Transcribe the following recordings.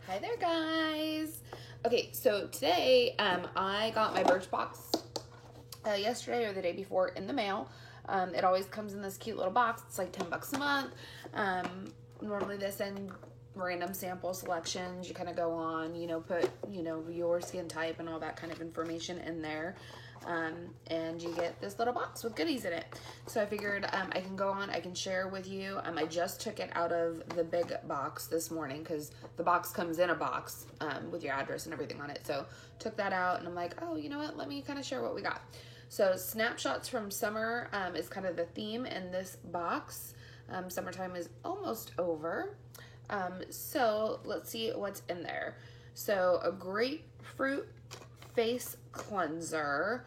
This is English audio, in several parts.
Hi there, guys. Okay, so today I got my Birchbox yesterday or the day before in the mail. It always comes in this cute little box. It's like $10 a month. Normally they send random sample selections. You kind of go on, put, your skin type and all that kind of information in there. And you get this little box with goodies in it. So I figured I can go on, I can share with you. I just took it out of the big box this morning because the box comes in a box with your address and everything on it. So took that out and I'm like, oh, you know what? Let me kind of share what we got. So snapshots from summer is kind of the theme in this box. Summertime is almost over. So let's see what's in there. So a grapefruit face cleanser,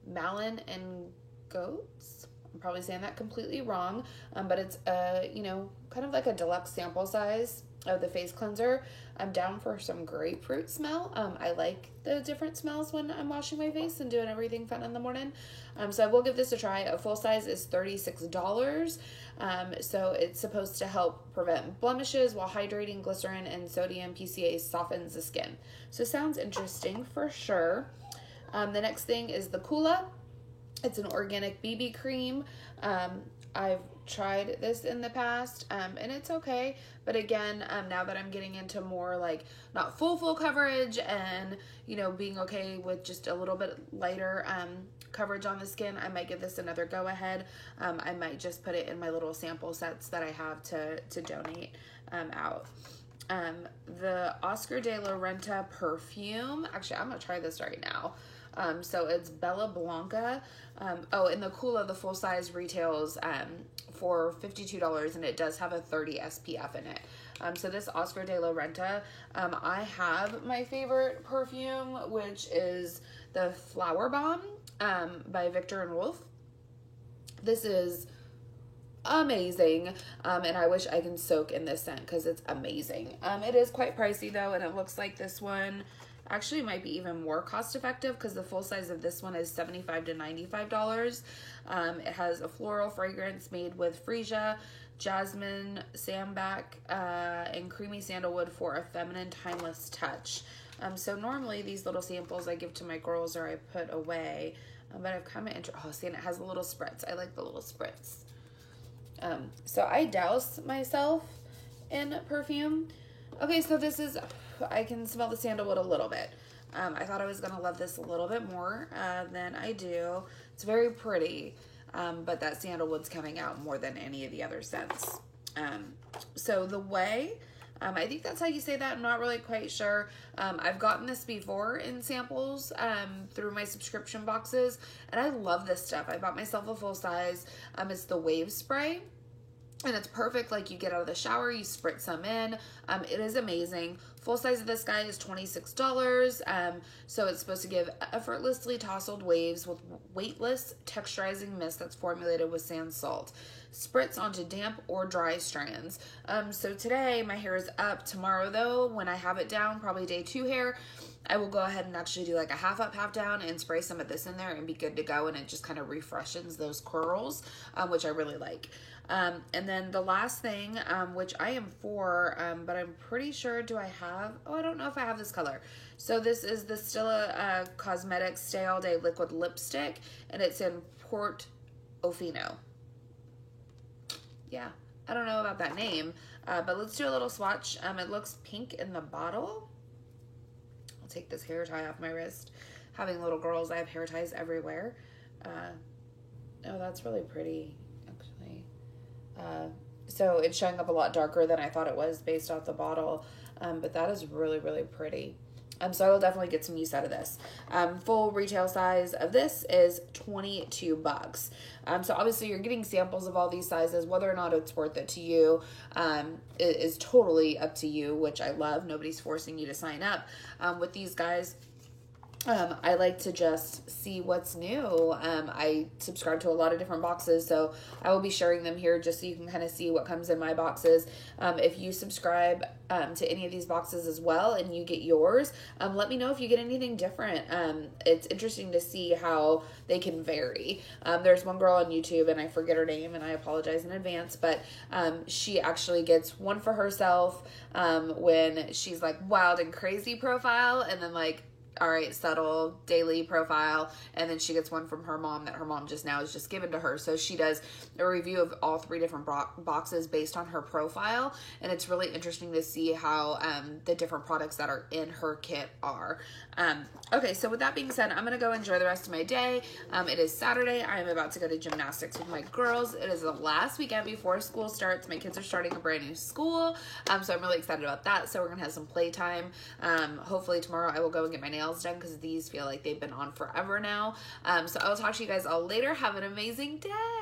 Malin and Goats. I'm probably saying that completely wrong, but it's kind of like a deluxe sample size of the face cleanser. I'm down for some grapefruit smell. I like the different smells when I'm washing my face and doing everything fun in the morning. So I will give this a try. A full size is $36. So it's supposed to help prevent blemishes while hydrating. Glycerin and sodium PCA softens the skin. So sounds interesting for sure. The next thing is the Kula. It's an organic BB cream. I've tried this in the past, and it's okay. But again, now that I'm getting into more like not full coverage and, being okay with just a little bit lighter coverage on the skin, I might give this another go ahead. I might just put it in my little sample sets that I have to donate out. The Oscar de la Renta perfume. Actually, I'm going to try this right now. So it's Bella Blanca. And the Kula, the full size retails for $52, and it does have a 30 SPF in it. So this Oscar de la Renta, I have my favorite perfume, which is the Flower Bomb by Viktor and Wolf. This is amazing, and I wish I can soak in this scent because it's amazing. It is quite pricey though, and it looks like this one actually might be even more cost effective because the full size of this one is $75 to $95. It has a floral fragrance made with freesia, jasmine, sambac, and creamy sandalwood for a feminine, timeless touch. So normally these little samples I give to my girls or I put away, but I've kind of see, and it has a little spritz. I like the little spritz. So I douse myself in perfume. Okay, so this is, I can smell the sandalwood a little bit. I thought I was going to love this a little bit more than I do. It's very pretty, but that sandalwood's coming out more than any of the other scents. So the Way, I think that's how you say that. I'm not really quite sure. I've gotten this before in samples through my subscription boxes, and I love this stuff. I bought myself a full size. It's the Wave Spray. And it's perfect, like you get out of the shower, you spritz some in. It is amazing. Full size of this guy is $26. So it's supposed to give effortlessly tousled waves with weightless texturizing mist that's formulated with sand salt. Spritz onto damp or dry strands. So today my hair is up. Tomorrow though, when I have it down, probably day 2 hair, I will go ahead and actually do like a half up, half down and spray some of this in there and be good to go. And it just kind of refreshes those curls, which I really like. And then the last thing, which I am for, but I'm pretty sure, I don't know if I have this color. So this is the Stila Cosmetics Stay All Day Liquid Lipstick, and it's in Portofino. Yeah, I don't know about that name, but let's do a little swatch. It looks pink in the bottle. I'll take this hair tie off my wrist. Having little girls, I have hair ties everywhere. Oh, that's really pretty, actually. So it's showing up a lot darker than I thought it was based off the bottle, but that is really, really pretty. So I will definitely get some use out of this. Full retail size of this is $22. So obviously you're getting samples of all these sizes. Whether or not it's worth it to you is totally up to you, which I love. Nobody's forcing you to sign up. With these guys, I like to just see what's new. I subscribe to a lot of different boxes, so I will be sharing them here just so you can kind of see what comes in my boxes. If you subscribe to any of these boxes as well and you get yours, let me know if you get anything different. It's interesting to see how they can vary. There's one girl on YouTube, and I forget her name, and I apologize in advance, but she actually gets one for herself when she's like wild and crazy profile, and then like, all right, subtle daily profile, and then she gets one from her mom that her mom just now is just given to her. So she does a review of all 3 different boxes based on her profile, and it's really interesting to see how the different products that are in her kit are. Okay, so with that being said, I'm gonna go enjoy the rest of my day. It is Saturday. I am about to go to gymnastics with my girls. It is the last weekend before school starts. My kids are starting a brand new school, so I'm really excited about that. So we're gonna have some playtime. Hopefully tomorrow I will go and get my nails done because these feel like they've been on forever now. So I will talk to you guys all later. Have an amazing day.